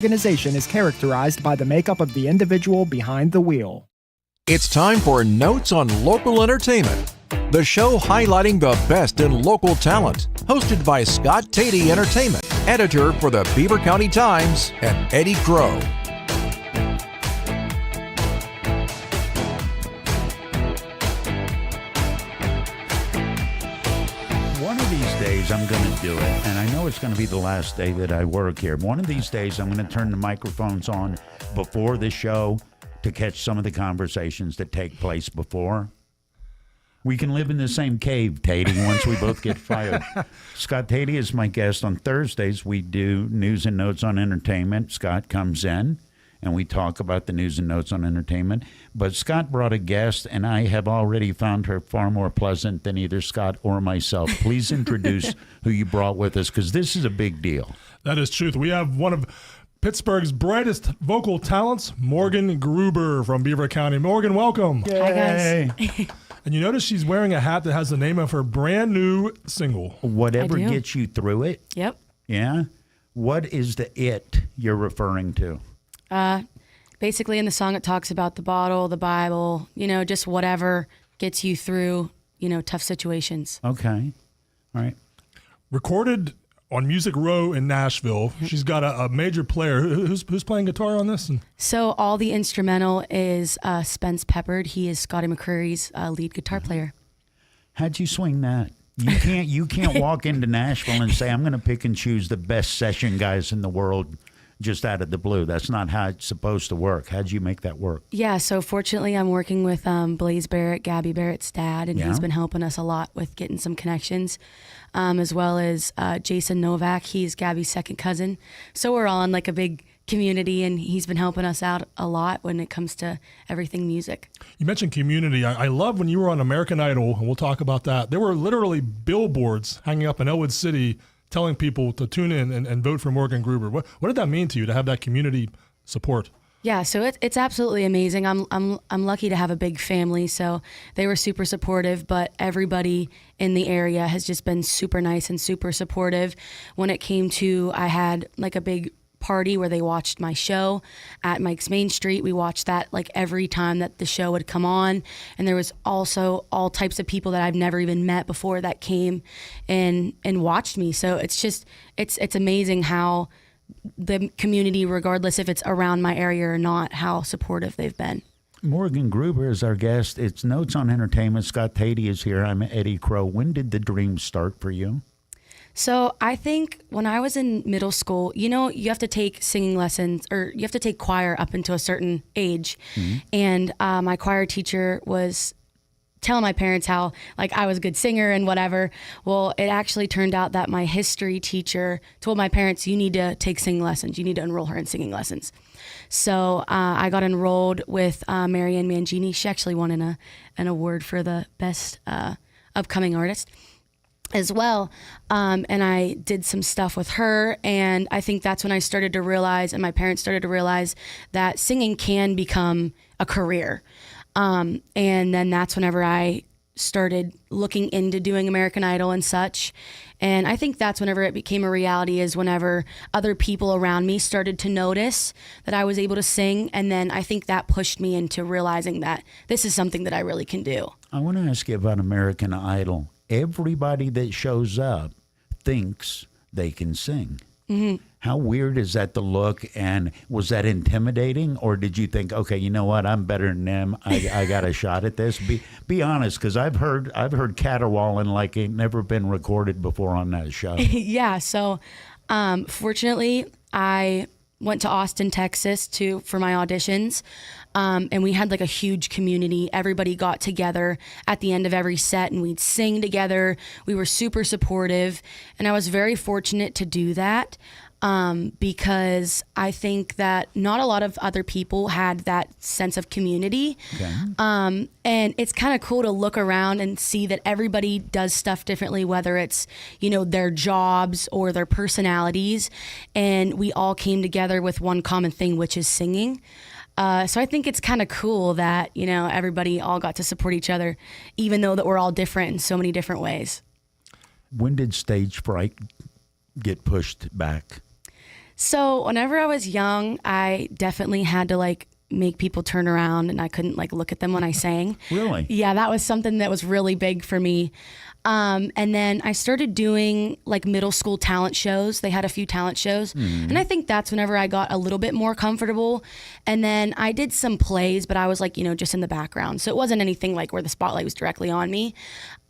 Organization is characterized by the makeup of the individual behind the wheel. It's time for Notes on Local Entertainment, the show highlighting the best in local talent, hosted by Scott Tady Entertainment, editor for the Beaver County Times, and Eddy Crow. One of these days I'm going to do it, and I know it's going to be the last day that I work here. One of these days I'm going to turn the microphones on before the show to catch some of the conversations that take place before. We can live in the same cave, Tady, once we both get fired. Scott Tady is my guest. On Thursdays, we do news and notes on entertainment. Scott comes in, and we talk about the news and notes on entertainment. But Scott brought a guest, and I have already found her far more pleasant than either Scott or myself. Please introduce who you brought with us, because this is a big deal. That is truth. We have one of Pittsburgh's brightest vocal talents, Morgan Gruber from Beaver County. Morgan, welcome. Yay. Hi, guys. And you notice she's wearing a hat that has the name of her brand new single. Whatever I do. gets you through it. Yep. Yeah? What is the it you're referring to? Basically, in the song, it talks about the bottle, the Bible, just whatever gets you through, tough situations. Okay. All right. Recorded on Music Row in Nashville. She's got a major player. Who's playing guitar on this? So all the instrumental is Spence Peppard. He is Scotty McCreery's lead guitar player. How'd you swing that? You can't walk into Nashville and say, I'm going to pick and choose the best session guys in the world just out of the blue. That's not how it's supposed to work. How'd you make that work? Yeah, so fortunately, I'm working with Blaze Barrett, Gabby Barrett's dad, and he's been helping us a lot with getting some connections, as well as Jason Novak. He's Gabby's second cousin. So we're all in like a big community, and he's been helping us out a lot when it comes to everything music. You mentioned community. I love when you were on American Idol, and we'll talk about that. There were literally billboards hanging up in Elwood City telling people to tune in and vote for Morgan Gruber. What did that mean to you to have that community support? Yeah, so it's absolutely amazing. I'm lucky to have a big family, so they were super supportive. But everybody in the area has just been super nice and super supportive. When it came to, I had like a big party where they watched my show at Mike's Main Street. We watched that like every time that the show would come on, and there was also all types of people that I've never even met before that came and watched me. So it's just it's amazing how the community, regardless if it's around my area or not, how supportive they've been. Morgan Gruber is our guest. It's Notes on Entertainment. Scott Tady is here. I'm Eddy Crow. When did the dream start for you? So I think when I was in middle school, you have to take singing lessons, or you have to take choir up until a certain age. Mm-hmm. And my choir teacher was telling my parents how like I was a good singer and whatever. Well, it actually turned out that my history teacher told my parents, you need to take singing lessons. You need to enroll her in singing lessons. So I got enrolled with Marianne Mangini. She actually won an award for the best upcoming artist as well. And I did some stuff with her, and I think that's when I started to realize, and my parents started to realize, that singing can become a career. And then that's whenever I started looking into doing American Idol and such. And I think that's whenever it became a reality, is whenever other people around me started to notice that I was able to sing. And then I think that pushed me into realizing that this is something that I really can do. I want to ask you about American Idol. Everybody that shows up thinks they can sing. Mm-hmm. How weird is that to look? And was that intimidating, or did you think, okay, you know what, I'm better than them. I got a shot at this. Be honest, because I've heard caterwauling like it never been recorded before on that show. Yeah. So, fortunately, I went to Austin, Texas for my auditions. And we had like a huge community. Everybody got together at the end of every set, and we'd sing together. We were super supportive, and I was very fortunate to do that, because I think that not a lot of other people had that sense of community. Okay. And it's kind of cool to look around and see that everybody does stuff differently, whether it's, their jobs or their personalities. And we all came together with one common thing, which is singing. So I think it's kind of cool that, everybody all got to support each other, even though that we're all different in so many different ways. When did stage fright get pushed back? So whenever I was young, I definitely had to like make people turn around, and I couldn't like look at them when I sang. Really? Yeah, that was something that was really big for me. And then I started doing like middle school talent shows. They had a few talent shows. And I think that's whenever I got a little bit more comfortable. And then I did some plays, but I was like, just in the background. So it wasn't anything like where the spotlight was directly on me.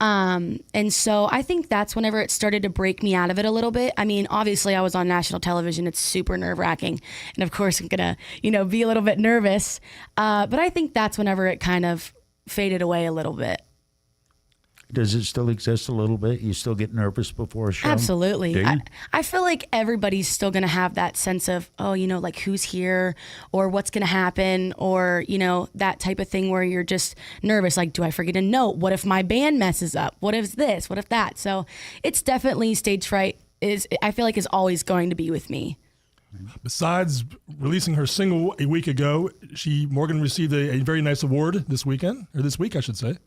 And so I think that's whenever it started to break me out of it a little bit. I mean, obviously I was on national television. It's super nerve wracking. And of course I'm going to, be a little bit nervous. But I think that's whenever it kind of faded away a little bit. Does it still exist a little bit? You still get nervous before a show? Absolutely. Do you? I feel like everybody's still going to have that sense of, like who's here or what's going to happen or, that type of thing where you're just nervous. Like, do I forget a note? What if my band messes up? What if this? What if that? So it's definitely stage fright I feel like is always going to be with me. Besides releasing her single a week ago, Morgan received a very nice award this week, I should say.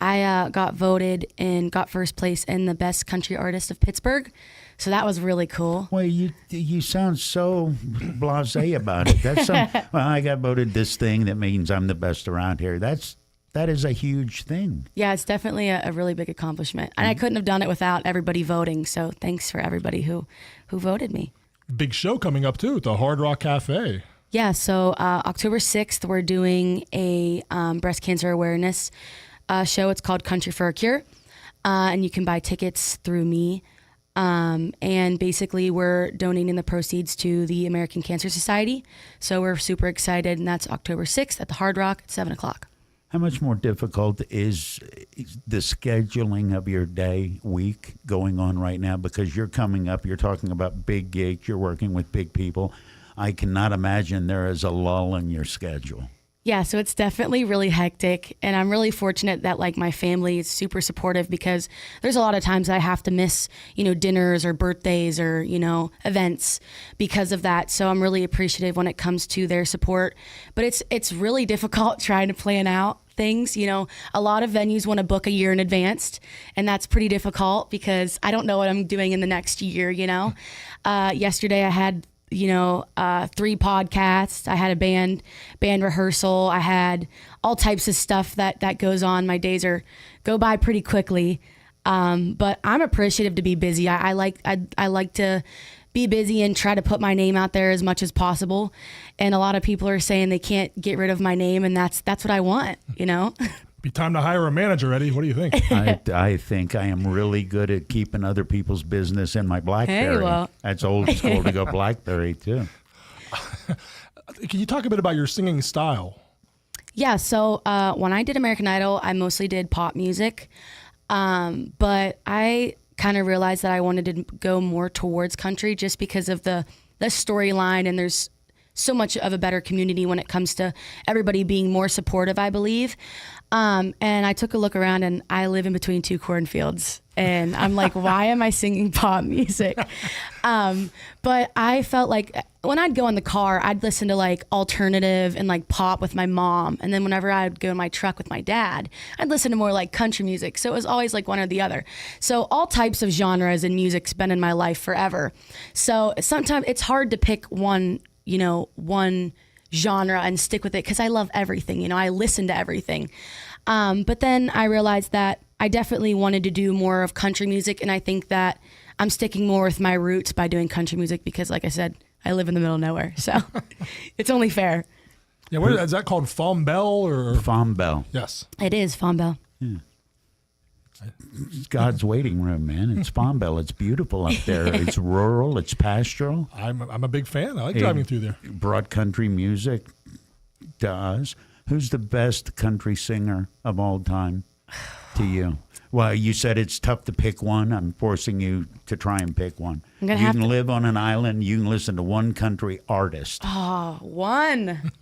I got voted and got first place in the Best Country Artist of Pittsburgh. So that was really cool. Well, you sound so blasé about it. Well, I got voted this thing. That means I'm the best around here. That is a huge thing. Yeah, it's definitely a really big accomplishment. And I couldn't have done it without everybody voting. So thanks for everybody who voted me. Big show coming up, too, at the Hard Rock Cafe. Yeah, so October 6th, we're doing a breast cancer awareness show. It's called Country for a Cure, and you can buy tickets through me. And basically, we're donating the proceeds to the American Cancer Society. So we're super excited, and that's October 6th at the Hard Rock at 7 o'clock. How much more difficult is the scheduling of your day, week going on right now? Because you're coming up, you're talking about big gigs, you're working with big people. I cannot imagine there is a lull in your schedule. Yeah, so it's definitely really hectic, and I'm really fortunate that like my family is super supportive because there's a lot of times I have to miss, dinners or birthdays or, events because of that. So I'm really appreciative when it comes to their support, but it's really difficult trying to plan out things. A lot of venues want to book a year in advance, and that's pretty difficult because I don't know what I'm doing in the next year, Yesterday I had 3 podcasts. I had a band rehearsal. I had all types of stuff that goes on. My days go by pretty quickly. But I'm appreciative to be busy. I like to be busy and try to put my name out there as much as possible. And a lot of people are saying they can't get rid of my name, and that's what I want, Be time to hire a manager, Eddie. What do you think? I think I am really good at keeping other people's business in my BlackBerry. Hey, well. That's old school to go BlackBerry, too. Can you talk a bit about your singing style? Yeah, so when I did American Idol, I mostly did pop music. But I kind of realized that I wanted to go more towards country just because of the storyline, and there's so much of a better community when it comes to everybody being more supportive, I believe. And I took a look around, and I live in between 2 cornfields, and I'm like, why am I singing pop music? But I felt like when I'd go in the car, I'd listen to like alternative and like pop with my mom. And then whenever I'd go in my truck with my dad, I'd listen to more like country music. So it was always like one or the other. So all types of genres and music's been in my life forever. So sometimes it's hard to pick one genre and stick with it because I love everything. I listen to everything. But then I realized that I definitely wanted to do more of country music, and I think that I'm sticking more with my roots by doing country music because, like I said, I live in the middle of nowhere, so it's only fair. Yeah, what is that called? Fawn Bell or Fawn Bell? Yes, it is Fawn Bell. Yeah. It's God's waiting room, man. It's Fawn Bell. It's beautiful up there. It's rural. It's pastoral. I'm a big fan. I like driving through there. Brought country music to us. Who's the best country singer of all time to you? Well, you said it's tough to pick one. I'm forcing you to try and pick one. You can live on an island. You can listen to one country artist. Oh, one.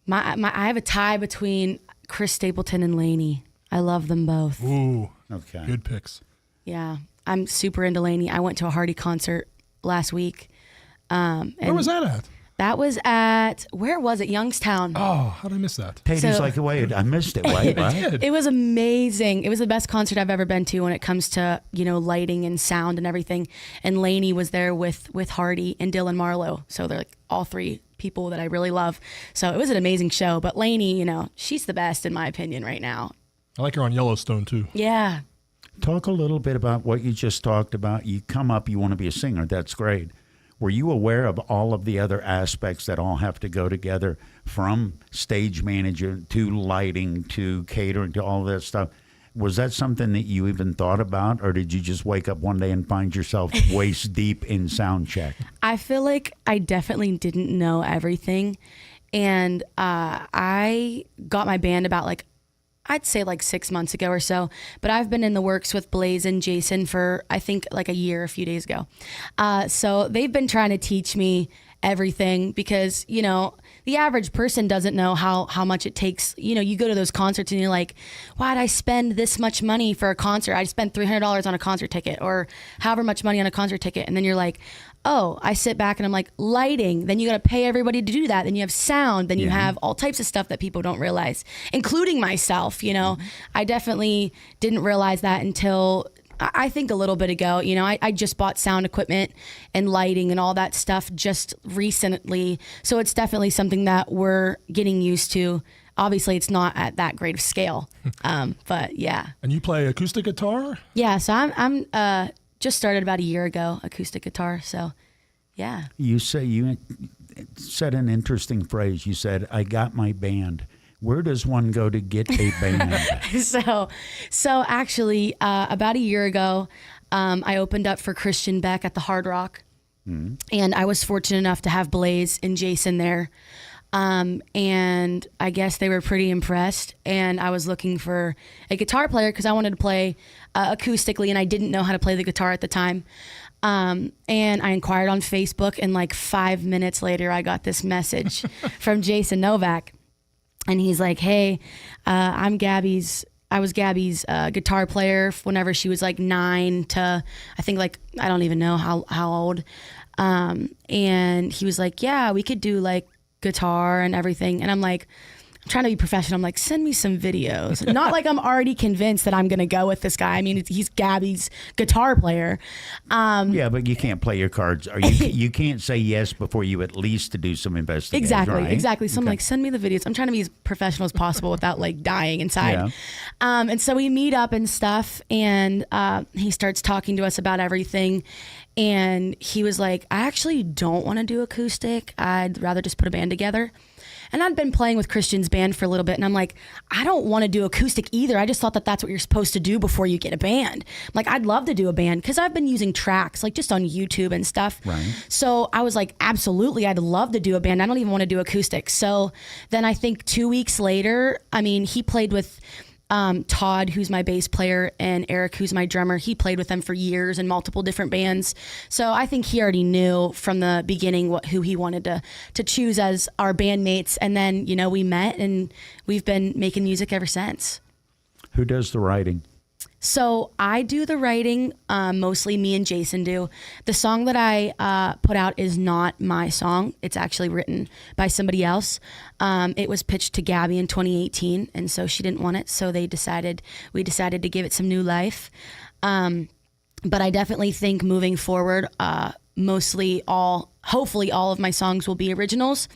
I have a tie between Chris Stapleton and Lainey. I love them both. Ooh, okay, good picks. Yeah, I'm super into Lainey. I went to a Hardy concert last week. Where was that at? That was at, where was it? Youngstown. Oh, how did I miss that? Tady's So- like, wait, I missed it. Wait, I what? did. It was amazing. It was the best concert I've ever been to when it comes to, lighting and sound and everything. And Lainey was there with Hardy and Dylan Marlowe. So they're like all three people that I really love. So it was an amazing show. But Lainey, she's the best in my opinion right now. I like her on Yellowstone too. Yeah. Talk a little bit about what you just talked about. You come up, you want to be a singer. That's great. Were you aware of all of the other aspects that all have to go together, from stage manager to lighting to catering to all that stuff? Was that something that you even thought about, or did you just wake up one day and find yourself waist deep in sound check? I feel like I definitely didn't know everything. And I got my band about I'd say 6 months ago or so, but I've been in the works with Blaze and Jason for, I think, a year, a few days ago. So they've been trying to teach me everything because, the average person doesn't know how much it takes. You go to those concerts and you're like, why'd I spend this much money for a concert? I spent $300 on a concert ticket, or however much money on a concert ticket. And then you're like, oh, I sit back and I'm like, lighting, then you got to pay everybody to do that. Then you have sound, then you have all types of stuff that people don't realize, including myself. I definitely didn't realize that until I think a little bit ago. I just bought sound equipment and lighting and all that stuff just recently. So it's definitely something that we're getting used to. Obviously, it's not at that great of scale, but yeah. And you play acoustic guitar? Yeah, so I'm just started about a year ago, acoustic guitar. So, yeah. You said an interesting phrase. You said, I got my band. Where does one go to get a band? So actually, about a year ago, I opened up for Christian Beck at the Hard Rock. And I was fortunate enough to have Blaze and Jason there. And I guess they were pretty impressed. And I was looking for a guitar player because I wanted to play acoustically, and I didn't know how to play the guitar at the time. And I inquired on Facebook, and 5 minutes later, I got this message from Jason Novak. And he's like, hey, I was Gabby's guitar player whenever she was 9 to, I think I don't even know how old. And he was like, yeah, we could do guitar and everything. And I'm like, I'm trying to be professional. I'm like, send me some videos. Not I'm already convinced that I'm going to go with this guy. I mean, he's Gabby's guitar player. Yeah, but you can't play your cards, or you can't say yes before you at least do some investigation. Exactly. So I'm like, send me the videos. I'm trying to be as professional as possible without dying inside. Yeah. And so we meet up and stuff, and he starts talking to us about everything. And he was like, I actually don't want to do acoustic. I'd rather just put a band together. And I'd been playing with Christian's band for a little bit, and I'm like, I don't want to do acoustic either. I just thought that that's what you're supposed to do before you get a band. I'd love to do a band because I've been using tracks just on YouTube and stuff. Right. So I was like, absolutely, I'd love to do a band. I don't even want to do acoustic. So then I think 2 weeks later, he played with Todd, who's my bass player, and Eric, who's my drummer. He played with them for years in multiple different bands. So I think he already knew from the beginning who he wanted to choose as our bandmates. And then, we met, and we've been making music ever since. Who does the writing? So I do the writing, mostly me and Jason do. The song that I put out is not my song. It's actually written by somebody else. It was pitched to Gabby in 2018, and so she didn't want it. So we decided to give it some new life. But I definitely think moving forward, hopefully all of my songs will be originals.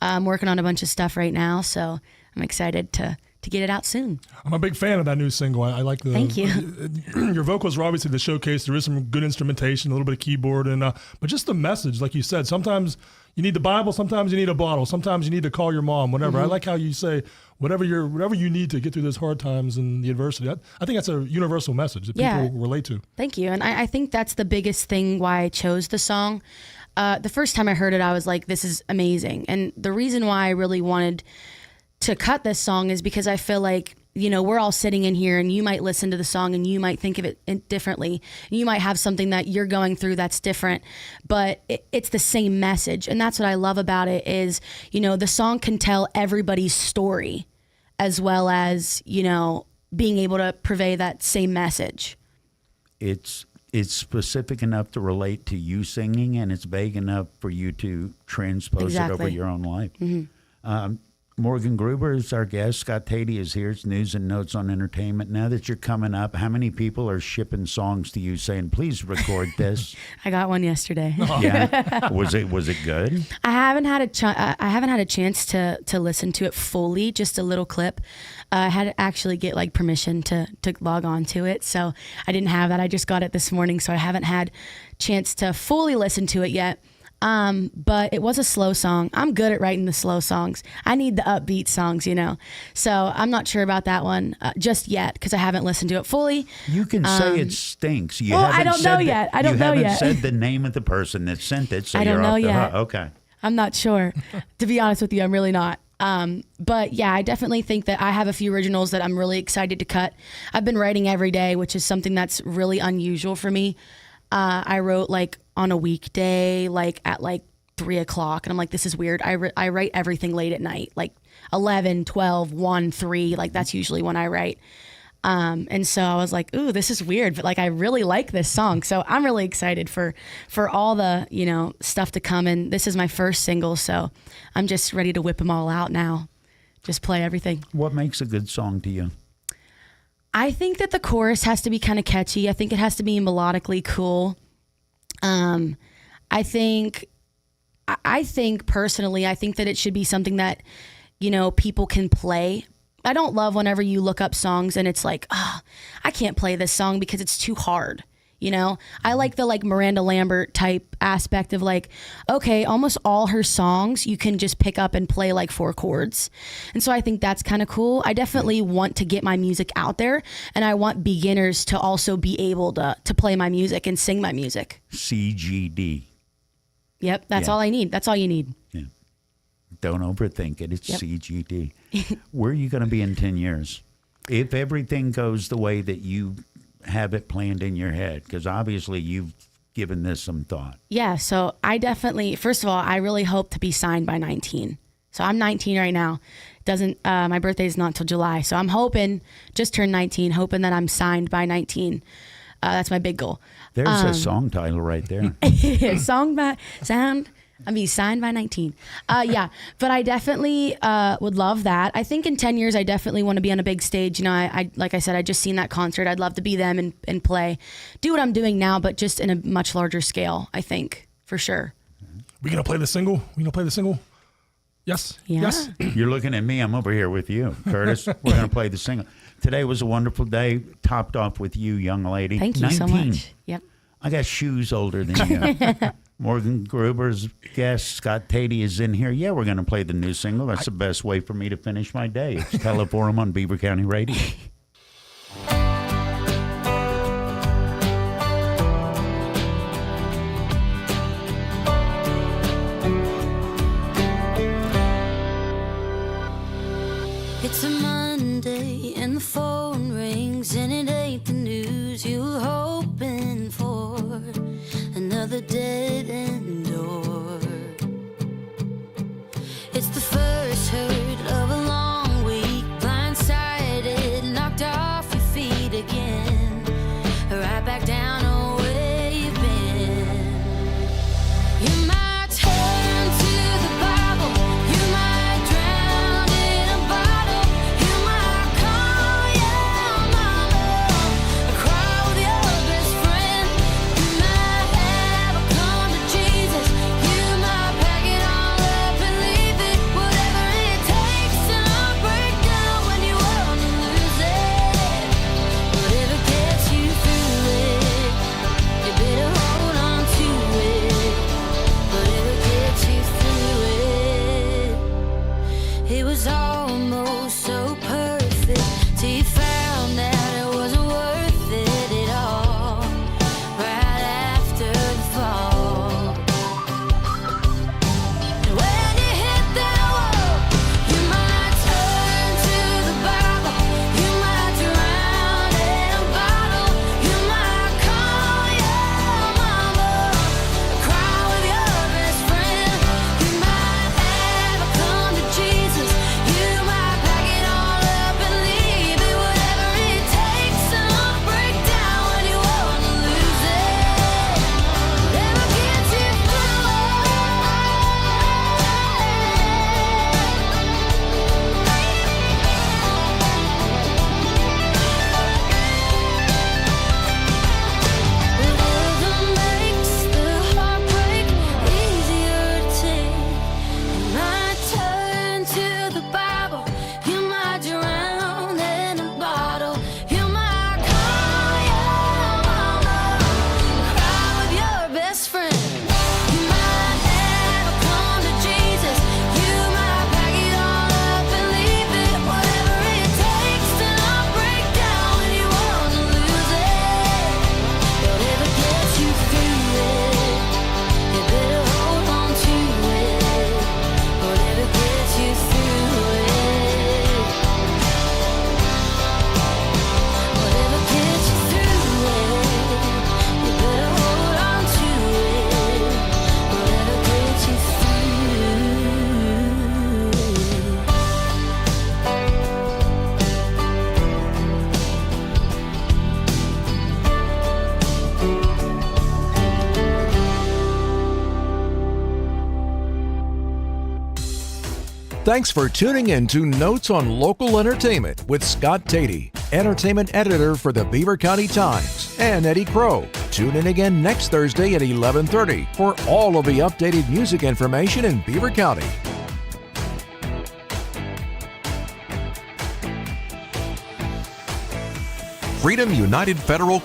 I'm working on a bunch of stuff right now, so I'm excited to get it out soon. I'm a big fan of that new single. I like the. Thank you. Your vocals are obviously the showcase. There is some good instrumentation, a little bit of keyboard, and but just the message, like you said. Sometimes you need the Bible. Sometimes you need a bottle. Sometimes you need to call your mom. Whatever. I like how you say whatever you need to get through those hard times and the adversity. I think that's a universal message that people relate to. Thank you, and I think that's the biggest thing why I chose the song. The first time I heard it, I was like, "This is amazing," and the reason why I really wanted to cut this song is because I feel like, we're all sitting in here, and you might listen to the song and you might think of it differently. You might have something that you're going through that's different, but it's the same message. And that's what I love about it is, the song can tell everybody's story as well as, being able to purvey that same message. It's it's specific enough to relate to you singing, and it's vague enough for you to transpose it over Exactly. your own life. Morgan Gruber is our guest. Scott Tady is here. It's news and notes on entertainment. Now that you're coming up, how many people are shipping songs to you saying, please record this? I got one yesterday. Yeah. Was it good? I haven't had a chance to listen to it fully, just a little clip. I had to actually get like permission to log on to it, so I didn't have that. I just got it this morning, so I haven't had chance to fully listen to it yet. But it was a slow song. I'm good at writing the slow songs. I need the upbeat songs, So I'm not sure about that one just yet because I haven't listened to it fully. You can say it stinks. You well, haven't I don't know said yet. I don't know You yet. haven't said the name of the person that sent it, so I don't you're know off the yet. hook. Okay. I'm not sure. To be honest with you, I'm really not. But yeah, I definitely think that I have a few originals that I'm really excited to cut. I've been writing every day, which is something that's really unusual for me. I wrote like on a weekday, like at like 3 o'clock. And I'm like, this is weird. I write everything late at night, like 11, 12, 1, 3. Like that's usually when I write. And so I was like, ooh, this is weird, but like, I really like this song. So I'm really excited for all the, stuff to come. And this is my first single. So I'm just ready to whip them all out now. Just play everything. What makes a good song to you? I think that the chorus has to be kind of catchy. I think it has to be melodically cool. I think personally, I think that it should be something that, people can play. I don't love whenever you look up songs and it's like, I can't play this song because it's too hard. I like the like Miranda Lambert type aspect of like, okay, almost all her songs you can just pick up and play like 4 chords. And so I think that's kind of cool. I definitely want to get my music out there, and I want beginners to also be able to play my music and sing my music. CGD. Yep, that's all I need. That's all you need. Yeah. Don't overthink it. It's Yep. CGD. Where are you going to be in 10 years? If everything goes the way that you have it planned in your head, because obviously you've given this some thought. Yeah, so I definitely, first of all, I really hope to be signed by 19. So I'm 19 right now. My birthday is not till July. So I'm hoping, just turned 19, hoping that I'm signed by 19. That's my big goal. There's a song title right there. I'll be signed by 19. Yeah, but I definitely would love that. I think in 10 years, I definitely want to be on a big stage. I like I said, I just seen that concert. I'd love to be them and play, do what I'm doing now, but just in a much larger scale, I think, for sure. We gonna play the single? Yes. Yeah. Yes. You're looking at me. I'm over here with you, Curtis. We're going to play the single. Today was a wonderful day, topped off with you, young lady. Thank you 19. so much. Yep. I got shoes older than you. Morgan Gruber's guest, Scott Tady, is in here. Yeah, we're going to play the new single. That's the best way for me to finish my day. It's Teleforum on Beaver County Radio. It's a Monday and the phone rings and it ain't the news you were hoping for. Another dead end door. It's the first hurt of a long week, blindsided, not Thanks for tuning in to Notes on Local Entertainment with Scott Tady, entertainment editor for the Beaver County Times, and Eddie Crow. Tune in again next Thursday at 11:30 for all of the updated music information in Beaver County. Freedom United Federal